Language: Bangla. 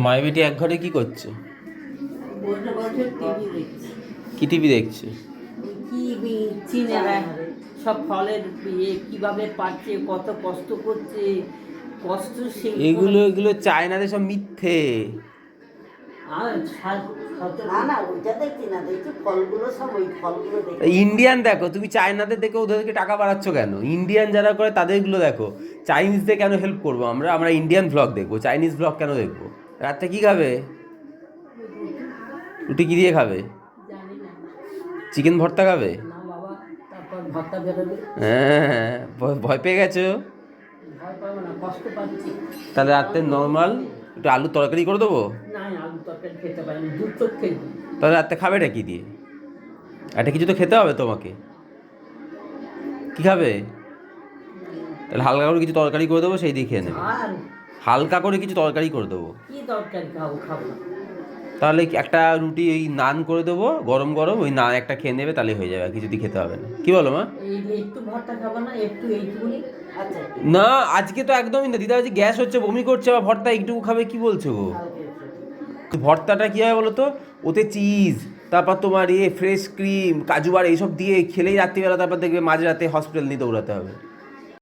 মাই বেটি এক ঘরে কি করছে? বসে বসে টিভি দেখছি। কি টিভি দেখছে? কি চীনেরা সব ফলের কিভাবে পাচ্ছে, কত কষ্ট করছে, কষ্ট সেই এগুলো এগুলো চায়নাদের সব মিথ্যে। আর না না ওইটা দেখছি না, দেখছি ফলগুলো, সব ওই ফলগুলো দেখছি। ইন্ডিয়ান দেখো, তুমি চায়নাদের দেখে ওদেরকে টাকা বাড়াচ্ছ কেন? ইন্ডিয়ান যারা করে তাদেরগুলো দেখো। চাইনিজদের কেন হেল্প করবো আমরা? আমরা ইন্ডিয়ান ব্লগ দেখবো, চাইনিজ ব্লগ কেন দেখবো? রাত্রে কি খাবে? রুটি কি দিয়ে খাবে? জানি না। চিকেন ভর্তা খাবে? না বাবা, তারপর ভর্তা বেরোবে। হ্যাঁ, ভয় পেয়ে গেছো? ভয় পাবো না, কষ্ট পাচ্ছি। তাহলে রাত্রে নর্মাল একটু আলুর তরকারি করে দেবো। না আলু তরকারি খেতে পারি না, দুধ তো খেয়ে তাহলে রাত্রে খাবেটা কি দিয়ে? একটা কিছু তো খেতে হবে তোমাকে। কি খাবে? তাহলে হালকা করে কিছু তরকারি করে দেবো, সেই দিয়ে খেয়ে নেবে। আর হালকা করে কিছু তরকারি করে দেবো। কি তরকারি খাবো, খাবো না। তাহলে একটা রুটি ওই নান করে দেবো, গরম গরম ওই নান একটা খেয়ে নেবে, তাহলে হয়ে যাবে, আর কিছুতেই খেতে হবে না। কি বলো মা? এই একটু ভর্তা খাবো না, একটু এইটুকুনি। আচ্ছা না, আজকে তো একদমই না দিদা, আজকে গ্যাস হচ্ছে, বমি করছে, আবার ভর্তা একটুকু খাবে, কি বলছো গো? তো ভর্তাটা কী হয় বলো তো? ওতে চিজ, তারপর তোমার ফ্রেশ ক্রিম, কাজু বার এইসব দিয়ে খেলেই রাত্রিবেলা, তারপর দেখবে মাঝরাতে হসপিটাল নিয়ে দৌড়াতে হবে।